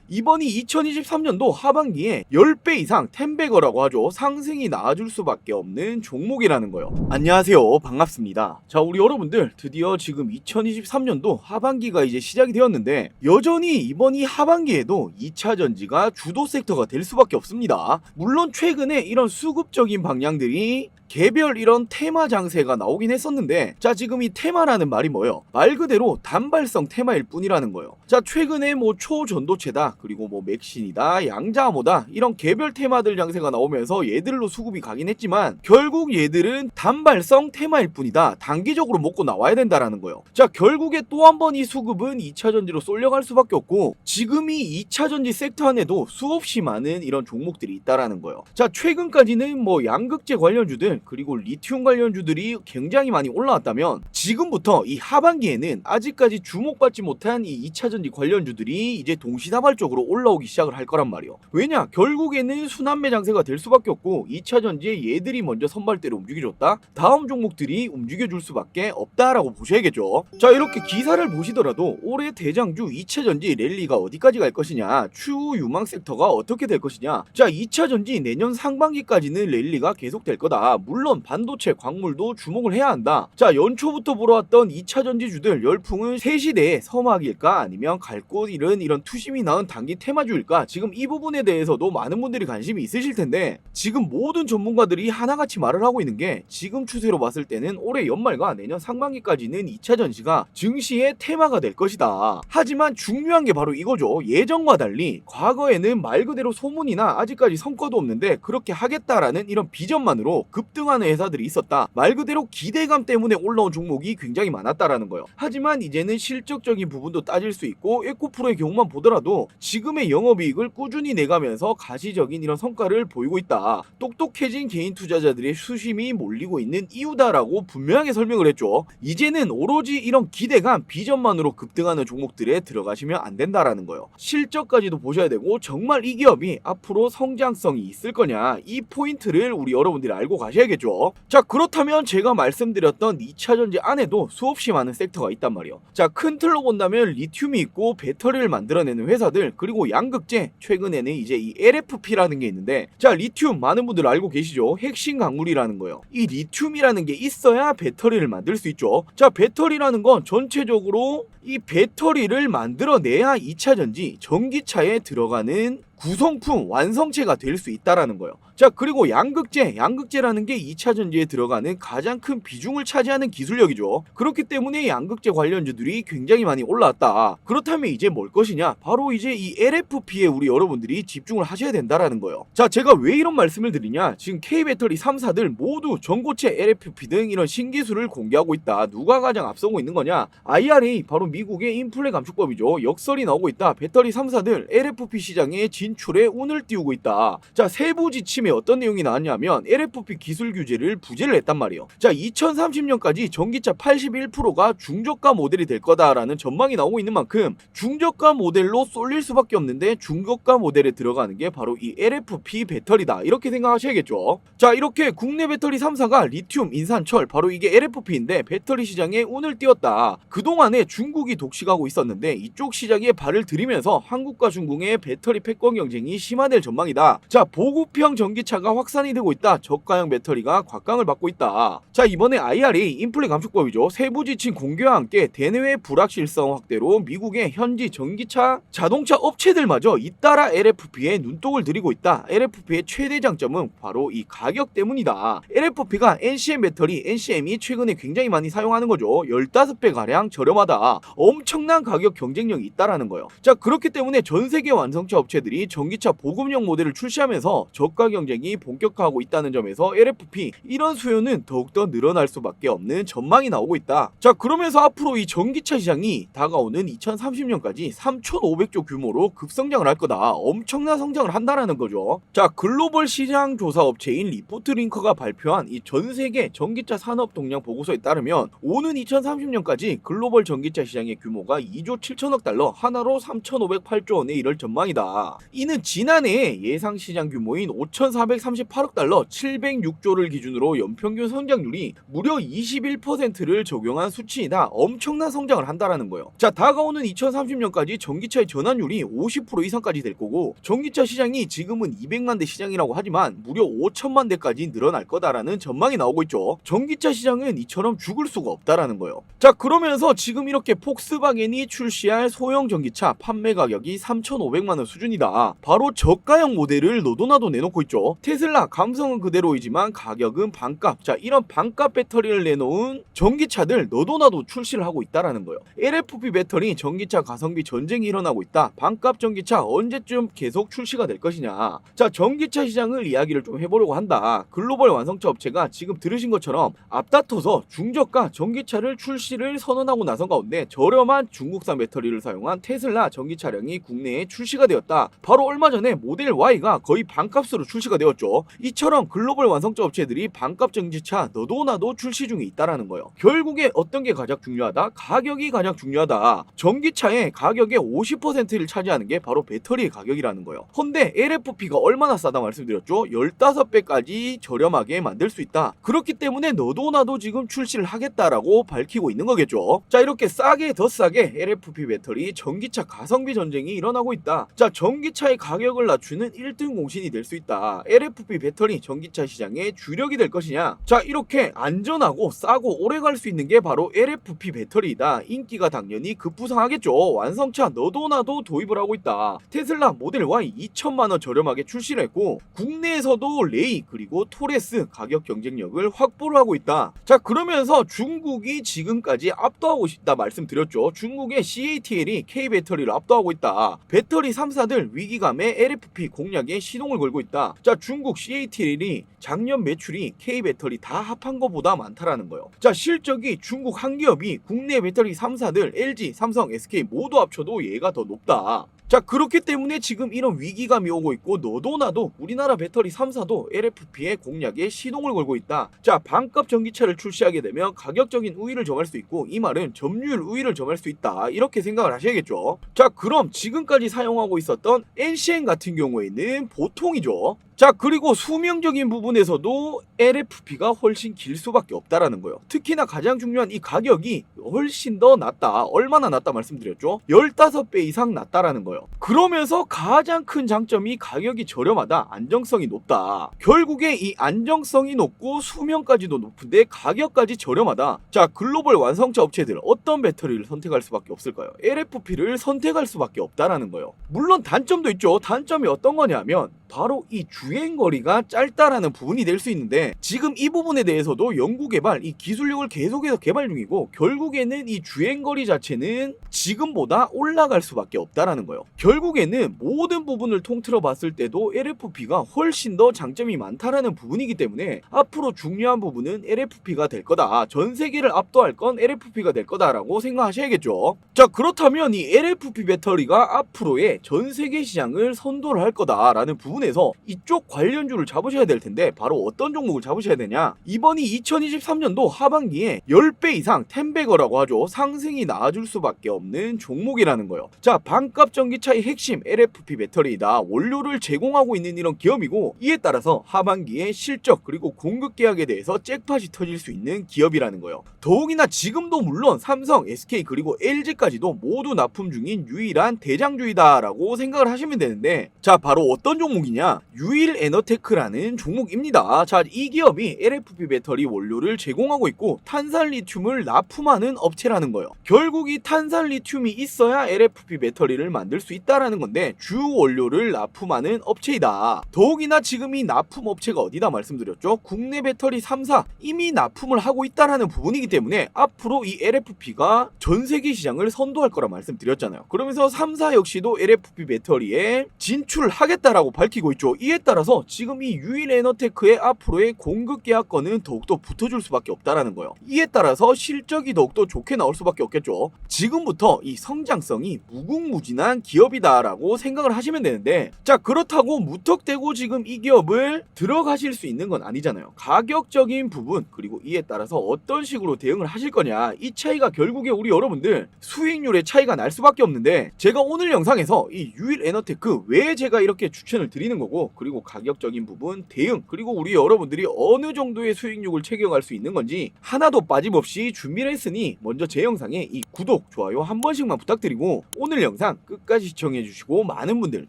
이번이 2023년도 하반기에 10배 이상 10배거라고 하죠. 상승이 나와줄 수밖에 없는 종목이라는 거요. 안녕하세요. 반갑습니다. 자, 우리 여러분들 드디어 지금 2023년도 하반기가 이제 시작이 되었는데 여전히 이번 이 하반기에도 2차 전지가 주도 섹터가 될 수밖에 없습니다. 물론 최근에 이런 수급적인 방향들이 개별 이런 테마 장세가 나오긴 했었는데, 자, 지금 이 테마라는 말이 뭐예요? 말 그대로 단발성 테마일 뿐이라는 거예요. 자, 최근에 뭐 초전도체다, 그리고 뭐 맥신이다, 양자암호다, 이런 개별 테마들 장세가 나오면서 얘들로 수급이 가긴 했지만 결국 얘들은 단발성 테마일 뿐이다, 단기적으로 먹고 나와야 된다라는 거예요. 자, 결국에 또 한 번 이 수급은 2차 전지로 쏠려갈 수밖에 없고, 지금이 2차 전지 섹터 안에도 수없이 많은 이런 종목들이 있다라는 거예요. 자, 최근까지는 뭐 양극재 관련주들 그리고 리튬 관련주들이 굉장히 많이 올라왔다면, 지금부터 이 하반기에는 아직까지 주목받지 못한 이 2차 전지 관련주들이 이제 동시다발적으로 올라오기 시작을 할 거란 말이에요. 왜냐? 결국에는 순환매 장세가 될 수밖에 없고, 2차 전지에 얘들이 먼저 선발대로 움직여줬다, 다음 종목들이 움직여줄 수밖에 없다라고 보셔야겠죠. 자, 이렇게 기사를 보시더라도 올해 대장주 2차 전지 랠리가 어디까지 갈 것이냐, 추후 유망 섹터가 어떻게 될 것이냐. 자, 2차 전지 내년 상반기까지는 랠리가 계속될 거다. 물론 반도체, 광물도 주목을 해야 한다. 자, 연초부터 보러왔던 2차 전지주들 열풍은 새 시대의 서막일까, 아니면 갈 곳 잃은 이런 투심이 나은 단기 테마주일까? 지금 이 부분에 대해서도 많은 분들이 관심이 있으실 텐데, 지금 모든 전문가들이 하나같이 말을 하고 있는 게, 지금 추세로 봤을 때는 올해 연말과 내년 상반기까지는 2차 전지가 증시의 테마가 될 것이다. 하지만 중요한 게 바로 이거죠. 예전과 달리 과거에는 말 그대로 소문이나 아직까지 성과도 없는데 그렇게 하겠다라는 이런 비전만으로 급등하는 회사들이 있었다. 말 그대로 기대감 때문에 올라온 종목이 굉장히 많았다라는 거예요. 하지만 이제는 실적적인 부분도 따질 수 있고, 에코프로의 경우만 보더라도 지금의 영업이익을 꾸준히 내가면서 가시적인 이런 성과를 보이고 있다. 똑똑해진 개인 투자자들의 수심이 몰리고 있는 이유다라고 분명하게 설명을 했죠. 이제는 오로지 이런 기대감, 비전만으로 급등하는 종목들에 들어가시면 안 된다라는 거예요. 실적까지도 보셔야 되고, 정말 이 기업이 앞으로 성장성이 있을 거냐, 이 포인트를 우리 여러분들이 알고 가셔야겠죠. 자, 그렇다면 제가 말씀드렸던 2차 전지 안에도 수없이 많은 섹터가 있단 말이에요. 자, 큰 틀로 본다면 리튬이 있고 배터리를 만들어내는 회사들, 그리고 양극재, 최근에는 이제 이 LFP라는 게 있는데, 자, 리튬 많은 분들 알고 계시죠? 핵심 강물이라는 거예요. 이 리튬이라는 게 있어야 배터리를 만들 수 있죠. 자, 배터리라는 건 전체적으로 이 배터리를 만들어내야 2차 전지, 전기차에 들어가는 구성품, 완성체가 될 수 있다라는 거예요. 자, 그리고 양극재라는 게 2차 전지에 들어가는 가장 큰 비중을 차지하는 기술력이죠. 그렇기 때문에 양극재 관련주들이 굉장히 많이 올라왔다. 그렇다면 이제 뭘 것이냐? 바로 이제 이 LFP에 우리 여러분들이 집중을 하셔야 된다라는 거예요. 자, 제가 왜 이런 말씀을 드리냐? 지금 K배터리 3사들 모두 전고체 LFP 등 이런 신기술을 공개하고 있다. 누가 가장 앞서고 있는 거냐? IRA, 바로 미국의 인플레 감축법이죠. 역설이 나오고 있다. 배터리 3사들 LFP 시장에 진출에 운을 띄우고 있다. 자, 세부 지침에 어떤 내용이 나왔냐면 LFP 기술 규제를 부재를 했단 말이에요. 자, 2030년까지 전기차 81%가 중저가 모델이 될 거다라는 전망이 나오고 있는 만큼 중저가 모델로 쏠릴 수밖에 없는데, 중저가 모델에 들어가는 게 바로 이 LFP 배터리다, 이렇게 생각하셔야겠죠. 자, 이렇게 국내 배터리 3사가 리튬, 인산철, 바로 이게 LFP인데 배터리 시장에 운을 띄웠다. 그동안에 중국이 독식하고 있었는데 이쪽 시장에 발을 들이면서 한국과 중국의 배터리 패권 경쟁이 심화될 전망이다. 자, 보급형 전기차가 확산이 되고 있다. 저가형 배터리가 곽강을 받고 있다. 자, 이번에 IRA, 인플레 감축법이죠. 세부 지침 공개와 함께 대내외 불확실성 확대로 미국의 현지 전기차 자동차 업체들마저 잇따라 LFP에 눈독을 들이고 있다. LFP의 최대 장점은 바로 이 가격 때문이다. LFP가 NCM 배터리, NCM이 최근에 굉장히 많이 사용하는 거죠. 15배 가량 저렴하다. 엄청난 가격 경쟁력이 있다라는 거예요. 자, 그렇기 때문에 전 세계 완성차 업체들이 전기차 보급용 모델을 출시하면서 저가 경쟁이 본격화하고 있다는 점에서 LFP 이런 수요는 더욱더 늘어날 수밖에 없는 전망이 나오고 있다. 자, 그러면서 앞으로 이 전기차 시장이 다가오는 2030년까지 3,500조 규모로 급성장을 할 거다. 엄청난 성장을 한다라는 거죠. 자, 글로벌 시장 조사 업체인 리포트링커가 발표한 이 전 세계 전기차 산업 동향 보고서에 따르면 오는 2030년까지 글로벌 전기차 시장의 규모가 2조 7천억 달러, 하나로 3,508조 원에 이를 전망이다. 이는 지난해 예상 시장 규모인 5,400 2,438억 달러 706조를 기준으로 연평균 성장률이 무려 21%를 적용한 수치이다. 엄청난 성장을 한다라는 거예요. 자, 다가오는 2030년까지 전기차의 전환율이 50% 이상까지 될 거고, 전기차 시장이 지금은 200만 대 시장이라고 하지만 무려 5천만 대까지 늘어날 거다라는 전망이 나오고 있죠. 전기차 시장은 이처럼 죽을 수가 없다라는 거예요. 자, 그러면서 지금 이렇게 폭스바겐이 출시할 소형 전기차 판매 가격이 3,500만 원 수준이다. 바로 저가형 모델을 너도나도 내놓고 있죠. 테슬라 감성은 그대로이지만 가격은 반값. 자, 이런 반값 배터리를 내놓은 전기차들 너도나도 출시를 하고 있다라는 거예요. LFP 배터리 전기차 가성비 전쟁이 일어나고 있다. 반값 전기차 언제쯤 계속 출시가 될 것이냐. 자, 전기차 시장을 이야기를 좀 해보려고 한다. 글로벌 완성차 업체가 지금 들으신 것처럼 앞다퉈서 중저가 전기차를 출시를 선언하고 나선 가운데 저렴한 중국산 배터리를 사용한 테슬라 전기 차량이 국내에 출시가 되었다. 바로 얼마 전에 모델 Y가 거의 반값으로 출시가 되었죠. 이처럼 글로벌 완성차 업체들이 반값 전기차 너도나도 출시 중에 있다라는 거예요. 결국에 어떤 게 가장 중요하다? 가격이 가장 중요하다. 전기차의 가격의 50%를 차지하는 게 바로 배터리의 가격이라는 거예요. 헌데 LFP가 얼마나 싸다 말씀드렸죠? 15배까지 저렴하게 만들 수 있다. 그렇기 때문에 너도나도 지금 출시를 하겠다라고 밝히고 있는 거겠죠. 자, 이렇게 싸게 더 싸게 LFP 배터리 전기차 가성비 전쟁이 일어나고 있다. 자, 전기차의 가격을 낮추는 1등 공신이 될 수 있다. LFP 배터리 전기차 시장의 주력이 될 것이냐? 자, 이렇게 안전하고 싸고 오래 갈 수 있는 게 바로 LFP 배터리이다. 인기가 당연히 급부상하겠죠. 완성차 너도나도 도입을 하고 있다. 테슬라 모델 Y 2천만 원 저렴하게 출시를 했고, 국내에서도 레이 그리고 토레스 가격 경쟁력을 확보를 하고 있다. 자, 그러면서 중국이 지금까지 압도하고 있다 말씀드렸죠. 중국의 CATL이 K배터리를 압도하고 있다. 배터리 3사들 위기감에 LFP 공략에 시동을 걸고 있다. 자, 중국 CATL이 작년 매출이 K배터리 다 합한 것보다 많다라는 거예요. 자, 실적이 중국 한 기업이 국내 배터리 3사들 LG, 삼성, SK 모두 합쳐도 얘가 더 높다. 자, 그렇기 때문에 지금 이런 위기감이 오고 있고, 너도나도 우리나라 배터리 3사도 LFP의 공략에 시동을 걸고 있다. 자, 반값 전기차를 출시하게 되면 가격적인 우위를 점할 수 있고, 이 말은 점유율 우위를 점할 수 있다. 이렇게 생각을 하셔야겠죠. 자, 그럼 지금까지 사용하고 있었던 NCN 같은 경우에는 보통이죠. 자, 그리고 수명적인 부분에서도 LFP가 훨씬 길 수밖에 없다라는 거예요. 특히나 가장 중요한 이 가격이 훨씬 더 낮다. 얼마나 낮다 말씀드렸죠? 15배 이상 낮다라는 거예요. 그러면서 가장 큰 장점이 가격이 저렴하다, 안정성이 높다. 결국에 이 안정성이 높고 수명까지도 높은데 가격까지 저렴하다. 자, 글로벌 완성차 업체들 어떤 배터리를 선택할 수밖에 없을까요? LFP를 선택할 수밖에 없다라는 거예요. 물론 단점도 있죠. 단점이 어떤 거냐면 바로 이 주행거리가 짧다라는 부분이 될 수 있는데, 지금 이 부분에 대해서도 연구개발, 이 기술력을 계속해서 개발 중이고, 결국에는 이 주행거리 자체는 지금보다 올라갈 수밖에 없다라는 거예요. 결국에는 모든 부분을 통틀어 봤을 때도 LFP가 훨씬 더 장점이 많다라는 부분이기 때문에 앞으로 중요한 부분은 LFP가 될 거다. 전 세계를 압도할 건 LFP가 될 거다라고 생각하셔야겠죠. 자, 그렇다면 이 LFP 배터리가 앞으로의 전 세계 시장을 선도를 할 거다라는 부분에서 이쪽 관련주를 잡으셔야 될 텐데, 바로 어떤 종목을 잡으셔야 되냐? 이번이 2023년도 하반기에 10배 이상 텐베거라고 하죠. 상승이 나와줄 수밖에 없는 종목이라는 거예요. 자, 반값 전기차의 핵심 LFP 배터리이다. 원료를 제공하고 있는 이런 기업이고, 이에 따라서 하반기에 실적 그리고 공급 계약에 대해서 잭팟이 터질 수 있는 기업이라는 거예요. 더욱이나 지금도 물론 삼성, SK 그리고 LG까지도 모두 납품 중인 유일한 대장주이다라고 생각을 하시면 되는데, 자, 바로 어떤 종목이냐? 유일에너테크라는 종목입니다. 자, 이 기업이 LFP 배터리 원료를 제공하고 있고 탄산리튬을 납품하는 업체라는 거예요. 결국 이 탄산리튬이 있어야 LFP 배터리를 만들 수 있다라는 건데, 주 원료를 납품하는 업체이다. 더욱이나 지금 이 납품 업체가 어디다 말씀드렸죠? 국내 배터리 3사 이미 납품을 하고 있다라는 부분이기 때문에 앞으로 이 LFP가 전 세계 시장을 선도할 거라 말씀드렸잖아요. 그러면서 3사 역시도 LFP 배터리에 진출하겠다라고 밝히고 있죠. 이에 따라서 지금 이 유일에너테크의 앞으로의 공급 계약권은 더욱더 붙어줄 수밖에 없다라는 거예요. 이에 따라서 실적이 더욱더 좋게 나올 수밖에 없겠죠. 지금부터 이 성장성이 무궁무진한 기업이다라고 생각을 하시면 되는데, 자, 그렇다고 무턱대고 지금 이 기업을 들어가실 수 있는 건 아니잖아요. 가격적인 부분 그리고 이에 따라서 어떤 식으로 대응을 하실 거냐, 이 차이가 결국에 우리 여러분들 수익률의 차이가 날 수밖에 없는데, 제가 오늘 영상에서 이 유일에너테크 왜 제가 이렇게 추천을 드리는 줄이는 거고, 그리고 가격적인 부분, 대응, 그리고 우리 여러분들이 어느 정도의 수익률을 체결할 수 있는 건지 하나도 빠짐없이 준비를 했으니 먼저 제 영상에 이 구독, 좋아요 한 번씩만 부탁드리고 오늘 영상 끝까지 시청해 주시고 많은 분들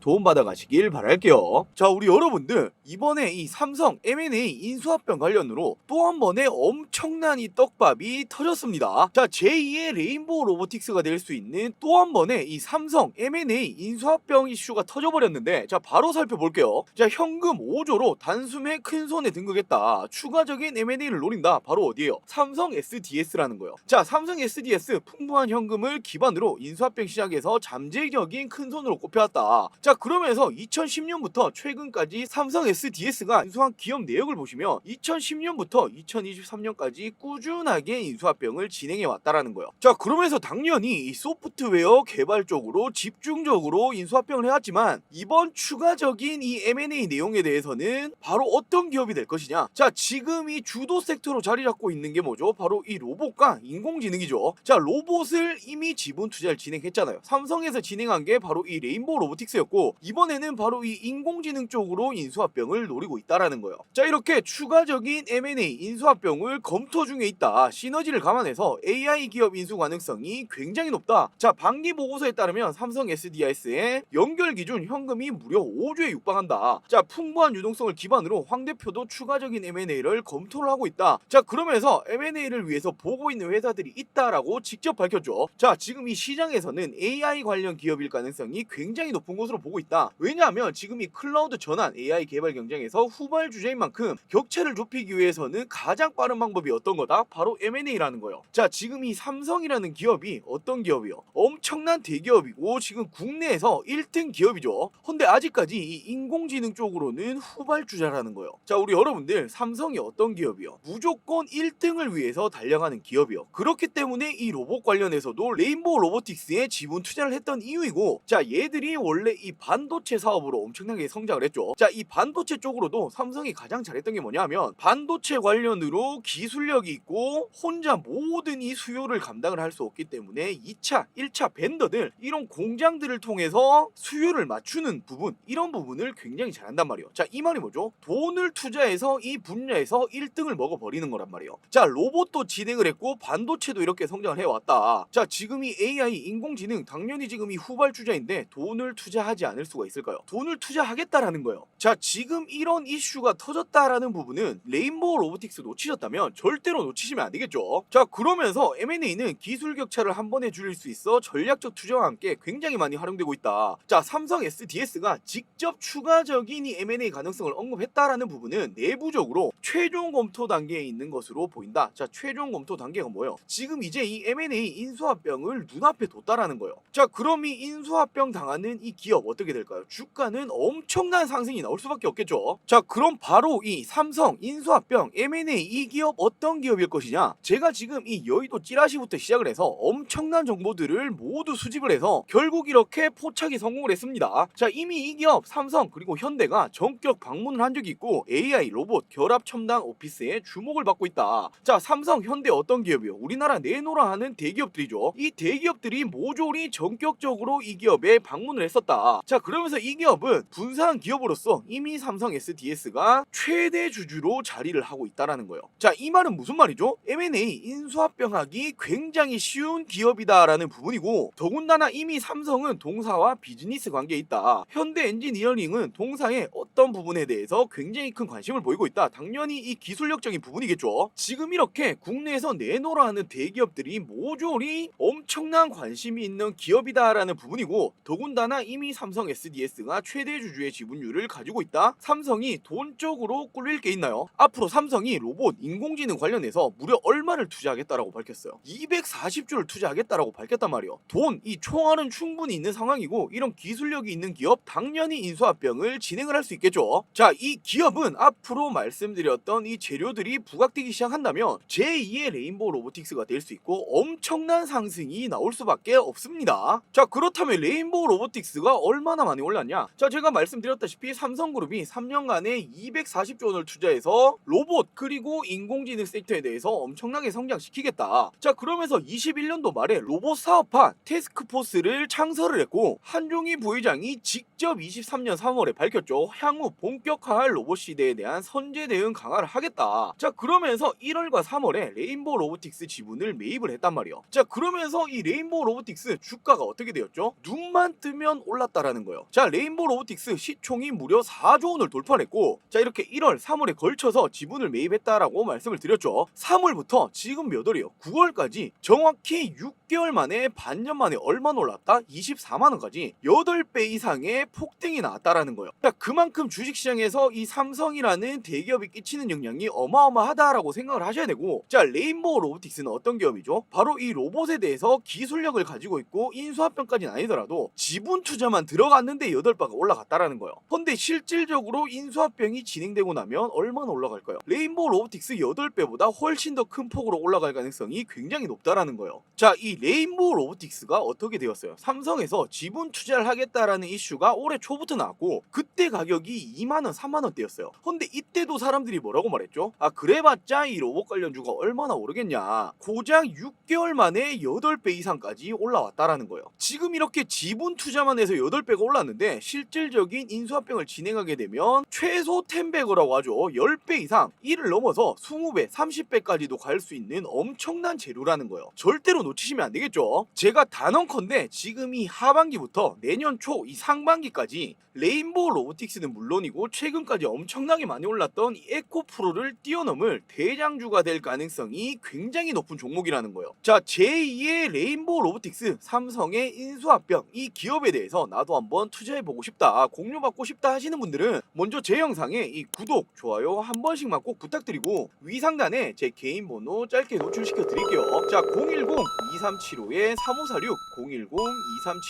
도움받아 가시길 바랄게요. 자, 우리 여러분들 이번에 이 삼성 M&A 인수합병 관련으로 또 한 번의 엄청난 이 떡밥이 터졌습니다. 자, 제2의 레인보우 로보틱스가 될 수 있는 또 한 번의 이 삼성 M&A 인수합병 이슈가 터져버렸는데, 자 바로 살펴볼게요. 자, 현금 5조로 단숨에 큰손에 등극했다. 추가적인 M&A를 노린다. 바로 어디에요? 삼성 SDS라는 거예요. 자, 삼성 SDS 풍부한 현금을 기반으로 인수합병 시장에서 잠재적인 큰손으로 꼽혀왔다. 자, 그러면서 2010년부터 최근까지 삼성 SDS가 인수한 기업 내역을 보시면 2010년부터 2023년까지 꾸준하게 인수합병을 진행해 왔다라는 거예요. 자, 그러면서 당연히 이 소프트웨어 개발 쪽으로 집중적으로 인수합병을 해왔지만 이번 추가적인 이 M&A 내용에 대해서는 바로 어떤 기업이 될 것이냐. 자, 지금 이 주도 섹터로 자리 잡고 있는 게 뭐죠? 바로 이 로봇과 인공지능이죠. 자, 로봇을 이미 지분 투자를 진행했잖아요. 삼성에서 진행한 게 바로 이 레인보우 로보틱스였고, 이번에는 바로 이 인공지능 쪽으로 인수합병을 노리고 있다라는 거예요. 자, 이렇게 추가적인 M&A 인수합병을 검토 중에 있다. 시너지를 감안해서 AI 기업 인수 가능성이 굉장히 높다. 자, 반기 보고서에 따르면 삼성 SDS의 연결 기준 현금이 무려 5조에 육박한다. 자, 풍부한 유동성을 기반으로 황 대표도 추가적인 M&A를 검토를 하고 있다. 자, 그러면서 M&A를 위해서 보고 있는 회사들이 있다라고 직접 밝혔죠. 자, 지금 이 시장에서는 AI 관련 기업일 가능성이 굉장히 높은 것으로 보고 있다. 왜냐하면 지금 이 클라우드 전환 AI 개발 경쟁에서 후발 주자인 만큼 격차를 좁히기 위해서는 가장 빠른 방법이 어떤 거다? 바로 M&A라는 거예요. 자, 지금 이 삼성이라는 기업이 어떤 기업이요? 엄청난 대기업이고 지금 국내에서 1등 기업이죠. 근데 아직까지 이 인공지능 쪽으로는 후발주자라는 거예요. 자, 우리 여러분들 삼성이 어떤 기업이요? 무조건 1등을 위해서 달려가는 기업이요. 그렇기 때문에 이 로봇 관련해서도 레인보우 로보틱스에 지분 투자를 했던 이유이고, 자, 얘들이 원래 이 반도체 사업으로 엄청나게 성장을 했죠. 자, 이 반도체 쪽으로도 삼성이 가장 잘했던 게 뭐냐면 반도체 관련으로 기술력이 있고 혼자 모든 이 수요를 감당을 할 수 없기 때문에 2차, 1차 벤더들 이런 공장들을 통해서 수요를 맞추는 부분, 이런 부분을 굉장히 잘한단 말이에요. 자, 이 말이 뭐죠? 돈을 투자해서 이 분야에서 1등을 먹어버리는 거란 말이에요. 자, 로봇도 진행을 했고 반도체도 이렇게 성장을 해왔다. 자, 지금 이 AI 인공지능 당연히 지금 이 후발주자인데 돈을 투자하지 않을 수가 있을까요? 돈을 투자하겠다라는 거예요. 자, 지금 이런 이슈가 터졌다라는 부분은 레인보우 로보틱스 놓치셨다면 절대로 놓치시면 안 되겠죠. 자, 그러면서 M&A는 기술 격차를 한 번에 줄일 수 있어 전략적 투자와 함께 굉장히 많이 활용되고 있다. 자, 삼성 SDS가 직접 추가적인 이 M&A 가능성을 언급했다라는 부분은 내부적으로 최종 검토 단계에 있는 것으로 보인다. 자, 최종 검토 단계가 뭐예요? 지금 이제 이 M&A 인수합병을 눈앞에 뒀다라는 거예요. 자, 그럼 이 인수합병 당하는 이 기업 어떻게 될까요? 주가는 엄청난 상승이 나올 수밖에 없겠죠. 자, 그럼 바로 이 삼성 인수합병 M&A 이 기업 어떤 기업일 것이냐? 제가 지금 이 여의도 찌라시부터 시작을 해서 엄청난 정보들을 모두 수집을 해서 결국 이렇게 포착이 성공을 했습니다. 자, 이미 이 기업 삼성 그리고 현대가 전격 방문을 한 적이 있고 AI 로봇 결합 첨단 오피스에 주목을 받고 있다. 자, 삼성 현대 어떤 기업이요? 우리나라 내노라 하는 대기업들이죠. 이 대기업들이 모조리 전격적으로 이 기업에 방문을 했었다. 자, 그러면서 이 기업은 분사한 기업으로서 이미 삼성 SDS가 최대 주주로 자리를 하고 있다라는 거예요. 자, 이 말은 무슨 말이죠? M&A 인수합병하기 굉장히 쉬운 기업이다라는 부분이고, 더군다나 이미 삼성은 동사와 비즈니스 관계에 있다. 현대 엔지니어링은 동사의 어떤 부분에 대해서 굉장히 큰 관심을 보이고 있다. 당연히 이 기술력적인 부분이겠죠. 지금 이렇게 국내에서 내노라 하는 대기업들이 모조리 엄청난 관심이 있는 기업이다라는 부분이고, 더군다나 이미 삼성 SDS가 최대 주주의 지분율을 가지고 있다. 삼성이 돈 쪽으로 꿀릴 게 있나요? 앞으로 삼성이 로봇, 인공지능 관련해서 무려 얼마를 투자하겠다라고 밝혔어요. 240조를 투자하겠다라고 밝혔단 말이에요. 돈, 이 총알은 충분히 있는 상황이고 이런 기술력이 있는 기업 당연히 인수합병을 진행을 할 수 있겠죠. 자, 이 기업은 앞으로 말씀드렸던 이 재료들이 부각되기 시작한다면 제2의 레인보우 로보틱스가 될 수 있고 엄청난 상승이 나올 수밖에 없습니다. 자, 그렇다면 레인보우 로보틱스가 얼마나 많이 올랐냐? 자, 제가 말씀드렸다시피 삼성그룹이 3년간에 240조 원을 투자해서 로봇 그리고 인공지능 섹터에 대해서 엄청나게 성장시키겠다. 자, 그러면서 21년도 말에 로봇 사업화 태스크포스를 창설을 했고 한종희 부회장이 직접 23년 3월에 밝혔죠. 향후 본격화할 로봇 시대에 대한 선제 대응 강화를 하겠다. 자, 그러면서 1월과 3월에 레인보우 로보틱스 지분을 매입을 했단 말이에요. 자, 그러면서 이 레인보우 로보틱스 주가가 어떻게 되었죠? 눈만 뜨면 올랐다라는 거예요. 자, 레인보우 로보틱스 시총이 무려 4조 원을 돌파했고, 자, 이렇게 1월, 3월에 걸쳐서 지분을 매입했다라고 말씀을 드렸죠. 3월부터 지금 몇 월이에요? 9월까지 정확히 6개월 만에, 반년 만에 얼마나 올랐다? 24만 원까지 8배 이상의 폭등이 나왔다라는 거예요. 자, 그만큼 주식시장에서 이 삼성이라는 대기업이 끼치는 영향이 어마어마하다라고 생각을 하셔야 되고, 자, 레인보우 로보틱스는 어떤 기업이죠? 바로 이 로봇에 대해서 기술력을 가지고 있고 인수합병까지는 아니더라도 지분 투자만 들어갔는데 8배가 올라갔다라는 거예요. 근데 실질적으로 인수합병이 진행되고 나면 얼마나 올라갈까요? 레인보우 로보틱스 8배보다 훨씬 더 큰 폭으로 올라갈 가능성이 굉장히 높다라는 거예요. 자, 이 레인보우 로보틱스가 어떻게 되었어요? 삼성에서 지분 투자를 하겠다라는 이슈가 올해 초부터 나왔고, 그때 가격이 2만원, 3만원대였어요. 근데 이때도 사람들이 뭐라고 말했죠? 아, 그래봤자 이 로봇 관련주가 얼마나 오르겠냐. 고작 6개월 만에 8배 이상까지 올라왔다라는 거예요. 지금 이렇게 지분 투자만 해서 8배가 올랐는데 실질적인 인수합병을 진행하게 되면 최소 10배거라고 하죠. 10배 이상, 이를 넘어서 20배, 30배까지도 갈 수 있는 엄청난 재료라는 거예요. 절대로 놓치시면 안 되겠죠. 제가 단언컨대 지금 이 하반기부터 내년 초 이 상반기까지 레인보우 로보틱스는 물론이고 최근까지 엄청나게 많이 올랐던 이 에코프로를 뛰어넘을 대장주가 될 가능성이 굉장히 높은 종목이라는 거예요. 자, 제2의 레인보우 로보틱스, 삼성의 인수합병, 이 기업에 대해서 나도 한번 투자해보고 싶다, 공유받고 싶다 하시는 분들은 먼저 제 영상에 이 구독, 좋아요 한 번씩만 꼭 부탁드리고, 위 상단에 제 개인 번호 짧게 노출시켜 드릴게요. 자, 010-2375-3546,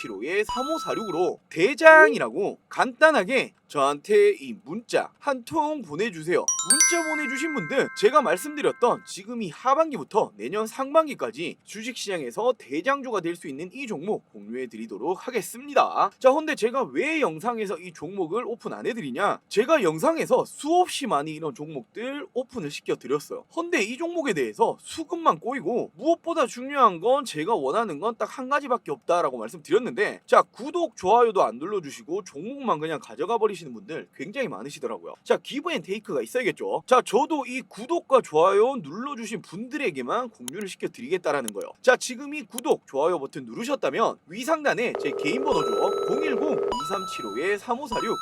010-2375-3546으로 대장이라고 간단하게 저한테 이 문자 한 통 보내주세요. 문자 보내주신 분들 제가 말씀드렸던 지금 이 하반기부터 내년 상반기까지 주식시장에서 대장주가 될 수 있는 이 종목 공유해드리도록 하겠습니다. 자, 근데 제가 왜 영상에서 이 종목을 오픈 안 해드리냐? 제가 영상에서 수없이 많이 이런 종목들 오픈을 시켜드렸어요. 근데 이 종목에 대해서 수급만 꼬이고, 무엇보다 중요한 건 제가 원하는 건 딱 한 가지밖에 없다라고 말씀드렸는데, 자, 구독, 좋아요도 안 눌러주시고 종목만 그냥 가져가 버리시는 분들 굉장히 많으시더라고요. 자, 기브 앤 테이크가 있어야겠죠. 자, 저도 이 구독과 좋아요 눌러주신 분들에게만 공유를 시켜드리겠다라는 거예요. 자, 지금 이 구독, 좋아요 버튼 누르셨다면 위 상단에 제 개인 번호죠. 010-2375-3546,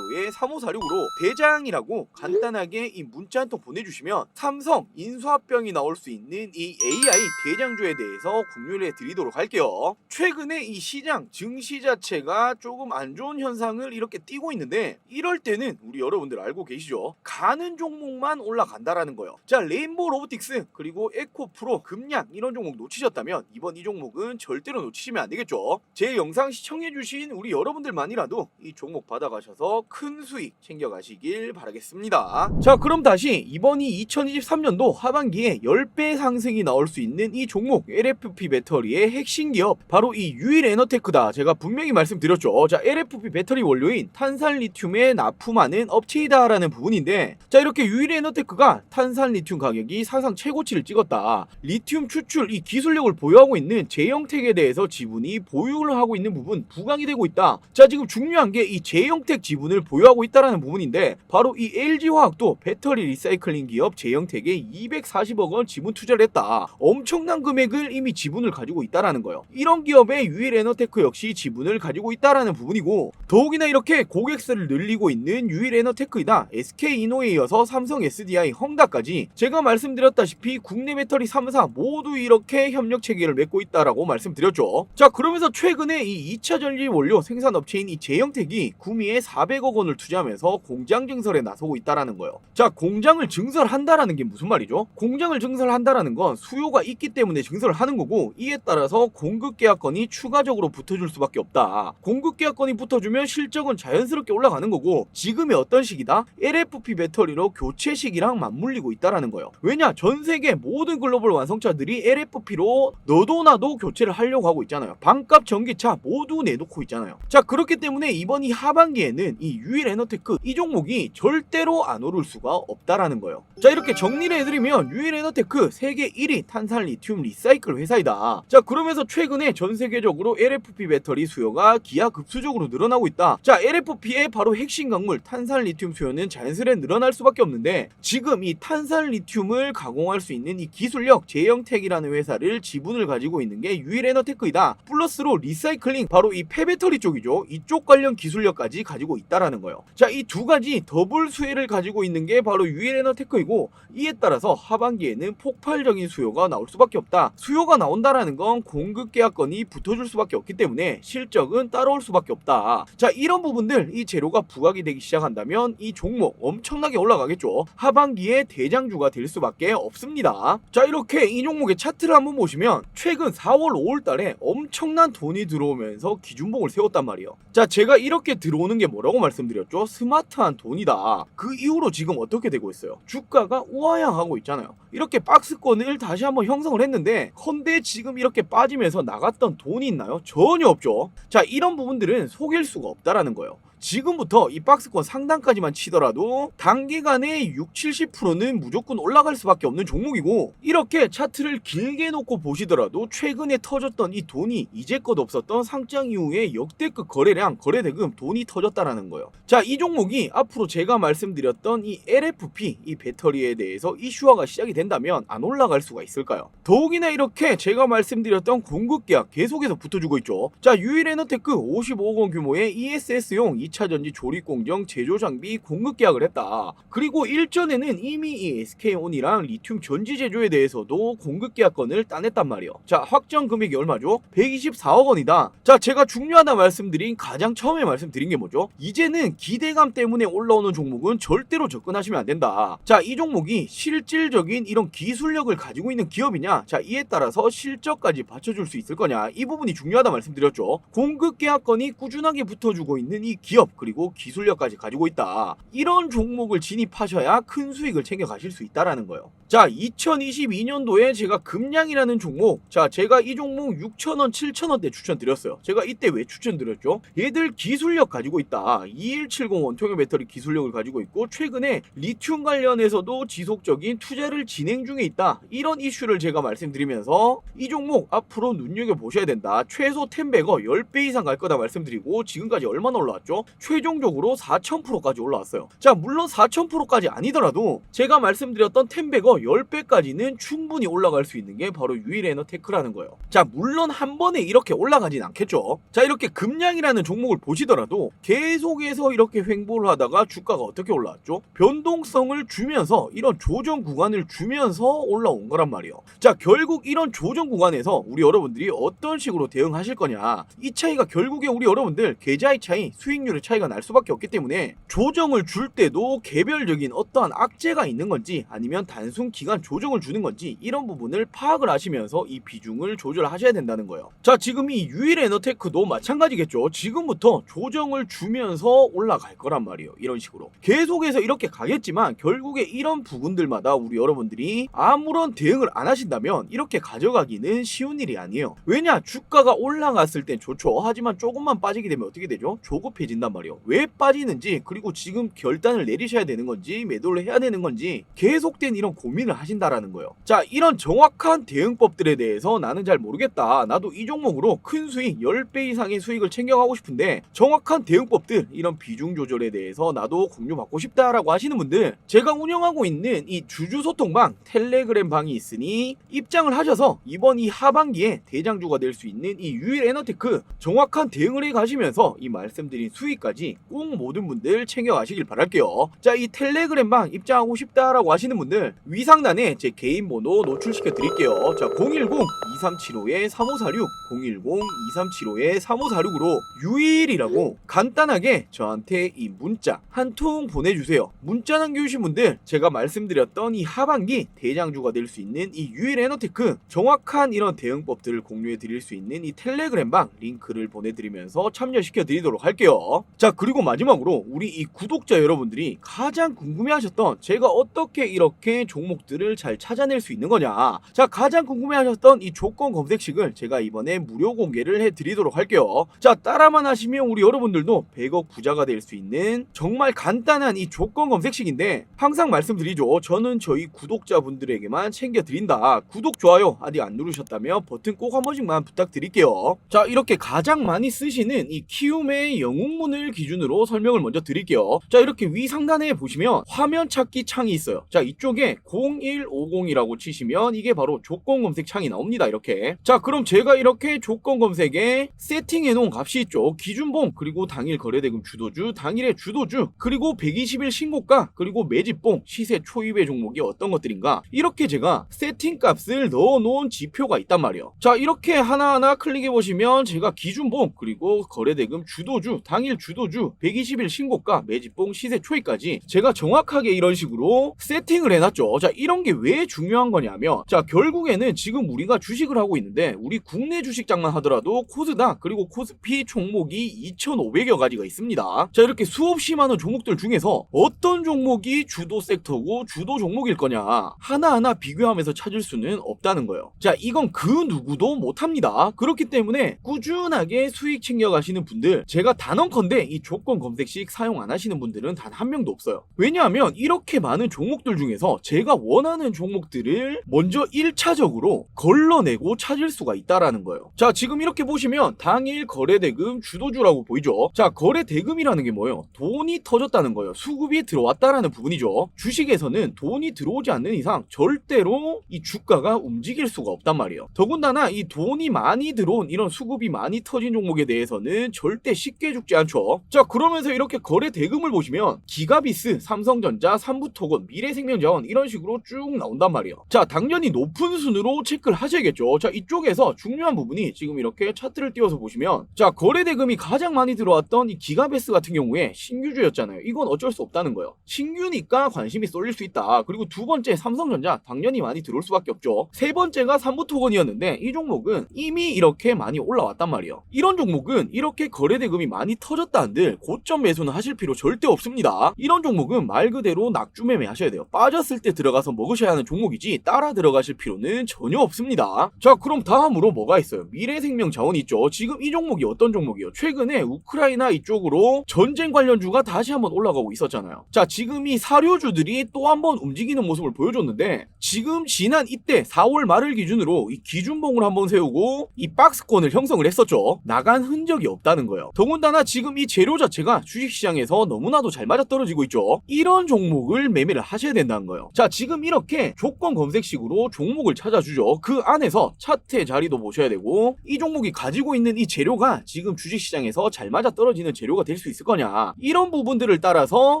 010-2375-3546으로 대장이라고 간단하게 이 문자 한 통 보내주시면 삼성 인수합병이 나올 수 있는 이 AI 대장주에 대해서 공유를 해드리도록 할게요. 최근에 이 시장, 증시 자체가 조금 안 좋은 현상을 이렇게 띄고 있는데, 이럴 때는 우리 여러분들 알고 계시죠? 가는 종목만 올라간다라는 거예요. 자, 레인보우 로보틱스 그리고 에코프로, 금양 이런 종목 놓치셨다면 이번 이 종목은 절대로 놓치시면 안 되겠죠. 제 영상 시청해주신 우리 여러분들만이라도 이 종목 받아가셔서 큰 수익 챙겨가시길 바라겠습니다. 자, 그럼 다시 이번이 2023년도 하반기에 10배 상승이 나올 수 있는 이 종목 LFP 배터리의 핵심 기업, 바로 이 유일에너테크다. 제가 분명히 말씀드렸죠. 자, LFP 배터리 원료인 탄산 리튬에 납품하는 업체이다라는 부분인데, 자, 이렇게 유일에너테크가 탄산 리튬 가격이 사상 최고치를 찍었다, 리튬 추출 이 기술력을 보유하고 있는 제형택에 대해서 지분이 보유를 하고 있는 부분 부각이 되고 있다. 자, 지금 중요한 게 이 제형택 지분을 보유하고 있다라는 부분인데, 바로 이 LG화학도 배터리 리사이클링 기업 제형택에 240억 원 지분 투자를 했다. 엄청난 금액을 이미 지분을 가지고 있다라는 거예요. 이런 기업의 유일에너테크 역시 지분을 가지고 있다라는 부분이고, 더욱이나 이렇게 고객수를 늘리고 있는 유일에너테크이다 SK이노에 이어서 삼성 SDI, 헝다까지 제가 말씀드렸다시피 국내 배터리 3사 모두 이렇게 협력 체계를 맺고 있다라고 말씀드렸죠. 자, 그러면서 최근에 이 2차 전지 원료 생산업체인 이 제형택이 구미에 400억 원을 투자하면서 공장 증설에 나서고 있다라는 거예요. 자, 공장을 증설한다라는 게 무슨 말이죠? 공장을 증설한다라는 건 수요가 있기 때문에 증설을 하는 거고, 이에 따라서 공급 계약건이 추가적으로 붙어줄 수밖에 없다. 공급 계약건이 붙어주면 실적은 자연스럽게 올라가는 거고, 지금의 어떤 시기다? LFP 배터리로 교체 시기랑 맞물리고 있다라는 거예요. 왜냐? 전 세계 모든 글로벌 완성차들이 LFP로 너도 나도 교체를 하려고 하고 있잖아요. 반값 전기차 모두 내놓고 있잖아요. 자, 그렇기 때문에 이번 이 하반기에는 이 유일에너테크 이 종목이 절대로 안 오를 수가 없다라는 거예요. 자, 이렇게 정리를 해드리면 유일에너테크 세계 1위 탄산 리튬 리사이클 회사이다. 자, 그러면서 최근에 전 세계적으로 LFP 배터리 수요가 기하급수적으로 늘어나고 있다. 자, LFP의 바로 핵심 광물 탄산 리튬 수요는 자연스레 늘어날 수밖에 없는데 지금 이 탄산 리튬을 가공할 수 있는 이 기술력 제영텍이라는 회사를 지분을 가지고 있는 게 유일에너테크이다. 플러스로 리사이클링 바로 이 폐배터리 쪽이죠. 이쪽 관련 기술력까지 가지고 있다라는 거예요. 자, 이 두 가지 더블 수혜를 가지고 있는 게 바로 유일에너테크이고 이에 따라서 하반기에는 폭발적인 수요가 나올 수밖에 없다. 수요가 나온다라는 건 공급 계약건이 붙어줄 수밖에 없기 때문에 실적은 따라올 수밖에 없다. 자, 이런 부분들 이 재료가 부각이 되기 시작한다면 이 종목 엄청나게 올라가겠죠. 하반기에 대장주가 될 수밖에 없습니다. 자, 이렇게 이 종목의 차트를 한번 보시면 최근 4월 5월 달에 엄청난 돈이 들어오면서 기준봉을 세웠단 말이에요. 자, 제가 이렇게 들어오는 게 뭐라고 말씀드렸죠? 스마트한 돈이다. 그 이후로 지금 어떻게 되고 있어요? 주가가 우하향하고 있잖아요. 이렇게 박스권을 다시 한번 형성을 했는데 헌데 지금 이렇게 빠지면서 나갔던 돈이 있나요? 전혀 없죠. 자, 이런 부분들은 속일 수가 없다라는 거예요. 지금부터 이 박스권 상단까지만 치더라도 단기간에 60-70%는 무조건 올라갈 수밖에 없는 종목이고 이렇게 차트를 길게 놓고 보시더라도 최근에 터졌던 이 돈이 이제껏 없었던 상장 이후에 역대급 거래량, 거래대금 돈이 터졌다라는 거예요. 자, 이 종목이 앞으로 제가 말씀드렸던 이 LFP, 이 배터리에 대해서 이슈화가 시작이 된다면 안 올라갈 수가 있을까요? 더욱이나 이렇게 제가 말씀드렸던 공급계약 계속해서 붙어주고 있죠. 자, 유일에너테크 55억 원 규모의 ESS용 2차 전지 조립 공정 제조 장비 공급 계약을 했다. 그리고 일전에는 이미 이 SK온이랑 리튬 전지 제조에 대해서도 공급 계약건을 따냈단 말이에요. 자, 확정 금액이 얼마죠? 124억 원이다. 자, 제가 중요하다 말씀드린 가장 처음에 말씀드린 게 뭐죠? 이제는 기대감 때문에 올라오는 종목은 절대로 접근하시면 안 된다. 자, 이 종목이 실질적인 이런 기술력을 가지고 있는 기업이냐? 자, 이에 따라서 실적까지 받쳐줄 수 있을 거냐? 이 부분이 중요하다 말씀드렸죠. 공급 계약건이 꾸준하게 붙어주고 있는 이 기업 그리고 기술력까지 가지고 있다. 이런 종목을 진입하셔야 큰 수익을 챙겨 가실 수 있다라는 거예요. 자, 2022년도에 제가 금량이라는 종목, 자, 제가 이 종목 6,000원, 7,000원대 추천드렸어요. 제가 이때 왜 추천드렸죠? 얘들 기술력 가지고 있다. 2170 원통형 배터리 기술력을 가지고 있고 최근에 리튬 관련해서도 지속적인 투자를 진행 중에 있다. 이런 이슈를 제가 말씀드리면서 이 종목 앞으로 눈여겨보셔야 된다. 최소 10배거 10배 이상 갈 거다 말씀드리고 지금까지 얼마나 올라왔죠? 최종적으로 4000%까지 올라왔어요. 자, 물론 4000%까지 아니더라도 제가 말씀드렸던 10배거 10배까지는 충분히 올라갈 수 있는 게 바로 유일에너테크라는 거예요. 자, 물론 한 번에 이렇게 올라가진 않겠죠. 자, 이렇게 금량이라는 종목을 보시더라도 계속해서 이렇게 횡보를 하다가 주가가 어떻게 올라왔죠? 변동성을 주면서 이런 조정 구간을 주면서 올라온 거란 말이에요. 자, 결국 이런 조정 구간에서 우리 여러분들이 어떤 식으로 대응하실 거냐, 이 차이가 결국에 우리 여러분들 계좌의 차이, 수익률의 차이가 날 수밖에 없기 때문에 조정을 줄 때도 개별적인 어떠한 악재가 있는 건지 아니면 단순 기간 조정을 주는 건지 이런 부분을 파악을 하시면서 이 비중을 조절하셔야 된다는 거예요. 자, 지금 이 유일에너테크도 마찬가지겠죠. 지금부터 조정을 주면서 올라갈 거란 말이에요. 이런 식으로 계속해서 이렇게 가겠지만 결국에 이런 부분들마다 우리 여러분들이 아무런 대응을 안 하신다면 이렇게 가져가기는 쉬운 일이 아니에요. 왜냐? 주가가 올라갔을 땐 좋죠. 하지만 조금만 빠지게 되면 어떻게 되죠? 조급해진단 말이에요. 왜 빠지는지, 그리고 지금 결단을 내리셔야 되는 건지 매도를 해야 되는 건지 계속된 이런 고민을 하신다라는 거예요. 자, 이런 정확한 대응법들에 대해서 나는 잘 모르겠다. 나도 이 종목으로 큰 수익 10배 이상의 수익을 챙겨가고 싶은데 정확한 대응법들, 이런 비중 조절에 대해서 나도 공유받고 싶다라고 하시는 분들, 제가 운영하고 있는 이 주주소통방 텔레그램 방이 있으니 입장을 하셔서 이번 이 하반기에 대장주가 될 수 있는 이 유일에너테크 정확한 대응을 해 가시면서 이 말씀드린 수익까지 꼭 모든 분들 챙겨가시길 바랄게요. 자, 이 텔레그램 방 입장하고 싶다라고 하시는 분들 위상란에 제 개인 번호 노출시켜 드릴게요. 자, 010-2375-3546 010-2375-3546으로 유일이라고 간단하게 저한테 이 문자 한 통 보내주세요. 문자 남겨주신 분들 제가 말씀드렸던 이 하반기 대장주가 될 수 있는 이 유일에너테크 정확한 이런 대응법들을 공유해 드릴 수 있는 이 텔레그램 방 링크를 보내드리면서 참여시켜 드리도록 할게요. 자, 그리고 마지막으로 우리 이 구독자 여러분들이 가장 궁금해하셨던 제가 어떻게 이렇게 종목들을 잘 찾아낼 수 있는 거냐. 자, 가장 궁금해하셨던 이 조건 검색식을 제가 이번에 무료 공개를 해드리도록 할게요. 자, 따라만 하시면 우리 여러분들도 100억 부자가 될 수 있는 정말 간단한 이 조건 검색식인데, 항상 말씀드리죠. 저는 저희 구독자분들에게만 챙겨드린다. 구독, 좋아요 아직 안 누르셨다면 버튼 꼭 한 번씩만 부탁드릴게요. 자, 이렇게 가장 많이 쓰시는 이 키움의 영웅문을 기준으로 설명을 먼저 드릴게요. 자, 이렇게 위 상단에 보시면 화면 찾기 창이 있어요. 자, 이쪽에 0150이라고 치시면 이게 바로 조건 검색 창이 나옵니다. 이렇게. 자, 그럼 제가 이렇게 조건 검색에 세팅해 놓은 값이 있죠. 기준봉, 그리고 당일 거래대금 주도주, 당일의 주도주, 그리고 120일 신고가, 그리고 매집봉, 시세 초입의 종목이 어떤 것들인가, 이렇게 제가 세팅 값을 넣어 놓은 지표가 있단 말이에요. 자, 이렇게 하나하나 클릭해 보시면 제가 기준봉, 그리고 거래대금 주도주, 당일 주도주, 120일 신고가, 매집봉, 시세 초입까지 제가 정확하게 이런 식으로 세팅을 해놨죠. 자, 이런 게 왜 중요한 거냐면, 자, 결국에는 지금 우리가 주식을 하고 있는데 우리 국내 주식장만 하더라도 코스닥 그리고 코스피 종목이 2,500여 가지가 있습니다. 자, 이렇게 수없이 많은 종목들 중에서 어떤 종목이 주도 섹터고 주도 종목일 거냐 하나하나 비교하면서 찾을 수는 없다는 거예요. 자, 이건 그 누구도 못합니다. 그렇기 때문에 꾸준하게 수익 챙겨가시는 분들, 제가 단언컨대 이 조건 검색식 사용 안 하시는 분들은 단 한 명도 없어요. 왜냐하면 이렇게 많은 종목들 중에서 제가 원하는 종목들을 먼저 1차적으로 걸러내고 찾을 수가 있다라는 거예요. 자, 지금 이렇게 보시면 당일 거래대금 주도주라고 보이죠. 자, 거래대금이라는 게 뭐예요? 돈이 터졌다는 거예요. 수급이 들어왔다라는 부분이죠. 주식에서는 돈이 들어오지 않는 이상 절대로 이 주가가 움직일 수가 없단 말이에요. 더군다나 이 돈이 많이 들어온 이런 수급이 많이 터진 종목에 대해서는 절대 쉽게 죽지 않죠. 자, 그러면서 이렇게 거래대금을 보시면 기가비스, 삼성전자, 삼부토건, 미래생명자원 이런 식으로 쭉 나온단 말이에요. 자, 당연히 높은 순으로 체크를 하셔야겠죠. 자, 이쪽에서 중요한 부분이 지금 이렇게 차트를 띄워서 보시면, 자, 거래대금이 가장 많이 들어왔던 이 기가베스 같은 경우에 신규주였잖아요. 이건 어쩔 수 없다는 거예요. 신규니까 관심이 쏠릴 수 있다. 그리고 두 번째 삼성전자 당연히 많이 들어올 수밖에 없죠. 세 번째가 삼부토건이었는데 이 종목은 이미 이렇게 많이 올라왔단 말이에요. 이런 종목은 이렇게 거래대금이 많이 터졌다 한들 고점 매수는 하실 필요 절대 없습니다. 이런 종목은 말 그대로 낙주매매 하셔야 돼요. 빠졌을 때 들어가서 먹으셔야 하는 종목이지 따라 들어가실 필요는 전혀 없습니다. 자, 그럼 다음으로 뭐가 있어요? 미래생명자원이 있죠. 지금 이 종목이 어떤 종목이에요? 최근에 우크라이나 이쪽으로 전쟁 관련주가 다시 한번 올라가고 있었잖아요. 자, 지금 이 사료주들이 또 한번 움직이는 모습을 보여줬는데, 지금 지난 이때 4월 말을 기준으로 이 기준봉을 한번 세우고 이 박스권을 형성을 했었죠. 나간 흔적이 없다는 거예요. 더군다나 지금 이 재료 자체가 주식시장에서 너무나도 잘 맞아떨어지고 있죠. 이런 종목을 매매를 하셔야 된다는 거예요. 자, 지금 이렇게 조건 검색식으로 종목을 찾아주죠. 그 안에서 차트의 자리도 보셔야 되고, 이 종목이 가지고 있는 이 재료가 지금 주식시장에서 잘 맞아떨어지는 재료가 될 수 있을 거냐, 이런 부분들을 따라서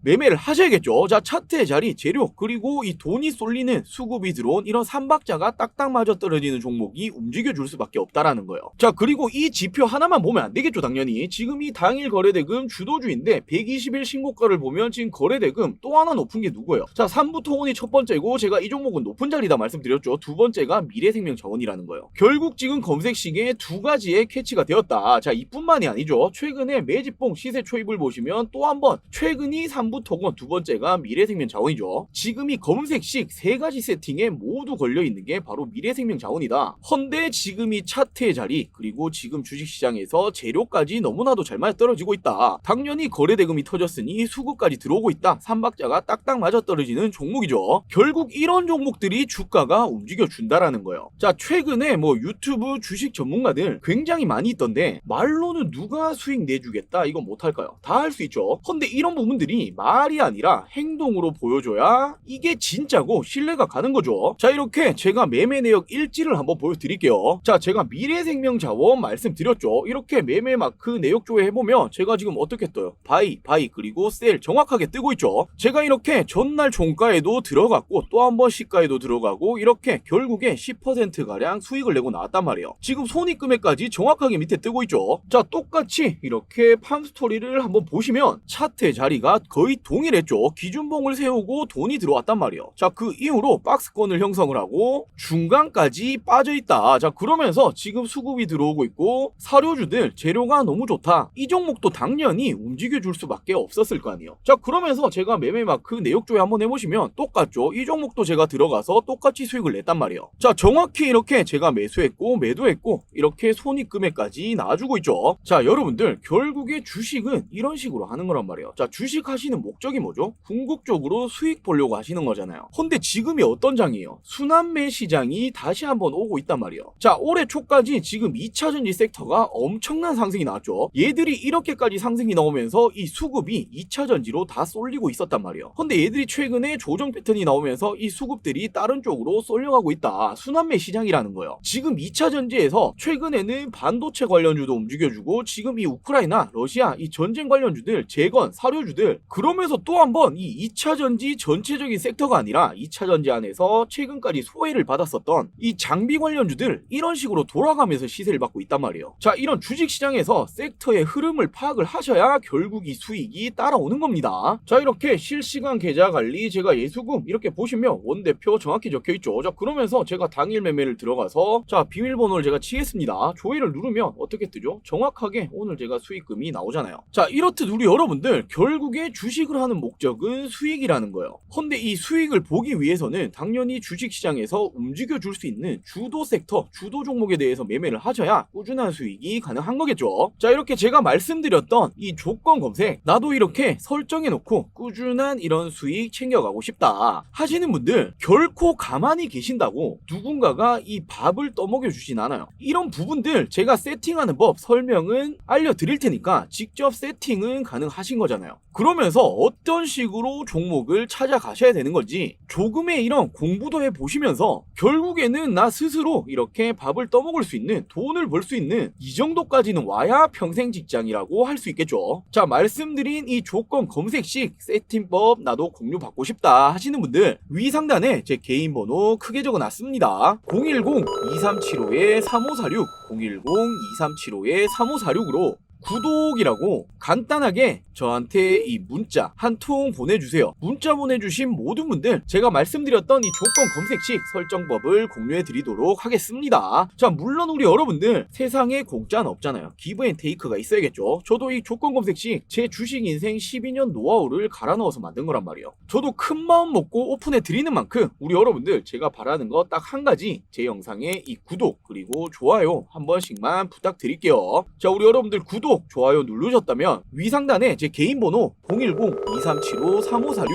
매매를 하셔야겠죠. 자, 차트의 자리, 재료, 그리고 이 돈이 쏠리는 수급이 들어온 이런 삼박자가 딱딱 맞아떨어지는 종목이 움직여줄 수밖에 없다라는 거예요. 자, 그리고 이 지표 하나만 보면 안 되겠죠. 당연히 지금 이 당일 거래대금 주도주인데 120일 신고가를 보면 지금 거래대금 또 하나 높은 게 누구예요? 자, 삼부토건이 첫 번째고, 제가 이 종목은 높은 자리다 말씀드렸죠. 두 번째가 미래생명자원이라는 거예요. 결국 지금 검색식에 두 가지의 캐치가 되었다. 자, 이뿐만이 아니죠. 최근에 매집봉, 시세 초입을 보시면 또 한 번 최근이 삼부토건, 두 번째가 미래생명자원이죠. 지금 이 검색식 세 가지 세팅에 모두 걸려있는 게 바로 미래생명자원이다. 헌데 지금 이 차트의 자리, 그리고 지금 주식시장에서 재료까지 너무나도 잘 맞아떨어지고 있다. 당연히 거래대금이 터졌으니 수급까지 들어오고 있다. 삼박자가 딱딱 맞아떨어지는 종목이죠. 결국 이런 종목들이 주가가 움직여준다라는 거예요. 자, 최근에 뭐 유튜브 주식 전문가들 굉장히 많이 있던데, 말로는 누가 수익 내주겠다 이건 못할까요? 다 할 수 있죠. 근데 이런 부분들이 말이 아니라 행동으로 보여줘야 이게 진짜고 신뢰가 가는 거죠. 자, 이렇게 제가 매매 내역 일지를 한번 보여드릴게요. 자, 제가 미래생명자원 말씀드렸죠. 이렇게 매매 마크 내역 조회해보면 제가 지금 어떻게 떠요? 바이, 그리고 셀 정확하게 뜨고 있죠. 제가 이렇게 전날 종가에도 들어갔고 또 한 번 시가에도 들어가고, 이렇게 결국에 10%가량 수익을 내고 나왔단 말이에요. 지금 손익금액까지 정확하게 밑에 뜨고 있죠. 자, 똑같이 이렇게 팜스토리를 한번 보시면 차트의 자리가 거의 동일했죠. 기준봉을 세우고 돈이 들어왔단 말이에요. 자, 그 이후로 박스권을 형성을 하고 중간까지 빠져있다. 자, 그러면서 지금 수급이 들어오고 있고 사료주들 재료가 너무 좋다. 이 종목도 당연히 움직여줄 수밖에 없었을 거 아니에요. 자, 그러면서 제가 매매마크 내역 조회 한번 해보시면 똑같죠. 이 종목도 제가 들어가서 똑같이 수익을 냈단 말이에요. 자, 정확히 이렇게 제가 매수했고 매도했고 이렇게 손익금액까지 나와주고 있죠. 자, 여러분들 결국에 주식은 이런 식으로 하는 거란 말이에요. 자, 주식 하시는 목적이 뭐죠? 궁극적으로 수익 보려고 하시는 거잖아요. 근데 지금이 어떤 장이에요? 순환매 시장이 다시 한번 오고 있단 말이에요. 자, 올해 초까지 지금 2차전지 섹터가 엄청난 상승이 나왔죠. 얘들이 이렇게까지 상승이 나오면서 이 수급이 2차전지로 다 쏠리고 있었단 말이에요. 근데 얘들이 최근에 조정 패턴이 나오면서 이 수급들이 다른 쪽으로 쏠려가고 있다. 순환매 시장이라는 거예요. 지금 2차전지에서 최근에는 반도체 관련주도 움직여주고 지금 이 우크라이나, 러시아 이 전쟁 관련주들, 재건, 사료주들 그러면서 또 한번 이 2차전지 전체적인 섹터가 아니라 2차전지 안에서 최근까지 소외를 받았었던 이 장비 관련주들 이런 식으로 돌아가면서 시세를 받고 있단 말이에요. 자, 이런 주식시장에서 섹터의 흐름을 파악을 하셔야 결국 이 수익이 따라오는 겁니다. 자, 이렇게 실시간 계좌 관리 제가 예수금 이렇게 보시면 원대표 정확히 적혀있죠. 자, 그러면서 제가 당일 매매를 들어가서 자, 비밀번호를 제가 치겠습니다. 조회를 누르면 어떻게 뜨죠? 정확하게 오늘 제가 수익금이 나오잖아요. 자, 이렇듯 우리 여러분들 결국에 주식을 하는 목적은 수익이라는 거예요. 근데 이 수익을 보기 위해서는 당연히 주식시장에서 움직여줄 수 있는 주도 섹터, 주도 종목에 대해서 매매를 하셔야 꾸준한 수익이 가능한 거겠죠. 자, 이렇게 제가 말씀드렸던 이 조건 검색 나도 이렇게 설정해놓고 꾸준한 이런 수익 챙겨가고 싶다 하시는 분들 결코 가만히 계신다고 누군가가 이 밥을 떠먹여 주진 않아요. 이런 부분들 제가 세팅하는 법 설명은 알려드릴 테니까 직접 세팅은 가능하신 거잖아요. 그러면서 어떤 식으로 종목을 찾아가셔야 되는 건지 조금의 이런 공부도 해보시면서 결국에는 나 스스로 이렇게 밥을 떠먹을 수 있는 돈을 벌 수 있는 이 정도까지는 와야 평생 직장이라고 할 수 있겠죠. 자, 말씀드린 이 조건 검색식 세팅법 나도 공유 받고 싶다 하시는 분들 위 상단에 제 개인 번호 크게 적어놨습니다. 010-2375-3546 010-2375-3546으로 구독이라고 간단하게 저한테 이 문자 한 통 보내주세요. 문자 보내주신 모든 분들 제가 말씀드렸던 이 조건 검색식 설정법을 공유해 드리도록 하겠습니다. 자, 물론 우리 여러분들 세상에 공짜는 없잖아요. 기브앤테이크가 있어야겠죠. 저도 이 조건 검색식 제 주식 인생 12년 노하우를 갈아 넣어서 만든 거란 말이에요. 저도 큰 마음 먹고 오픈해 드리는 만큼 우리 여러분들 제가 바라는 거 딱 한 가지, 제 영상에 이 구독 그리고 좋아요 한 번씩만 부탁드릴게요. 자, 우리 여러분들 구독 좋아요 누르셨다면 위 상단에 제 개인 번호 010-2375-3546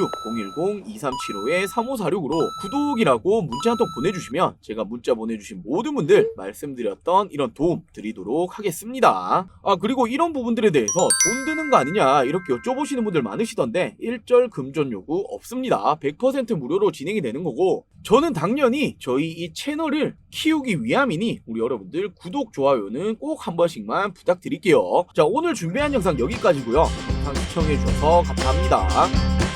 010-2375-3546으로 구독이라고 문자 한 통 보내주시면 제가 문자 보내주신 모든 분들 말씀드렸던 이런 도움 드리도록 하겠습니다. 아, 그리고 이런 부분들에 대해서 돈 드는 거 아니냐 이렇게 여쭤보시는 분들 많으시던데 일절 금전 요구 없습니다. 100% 무료로 진행이 되는 거고 저는 당연히 저희 이 채널을 키우기 위함이니 우리 여러분들 구독, 좋아요는 꼭 한 번씩만 부탁드릴게요. 자, 오늘 준비한 영상 여기까지고요. 영상 시청해주셔서 감사합니다.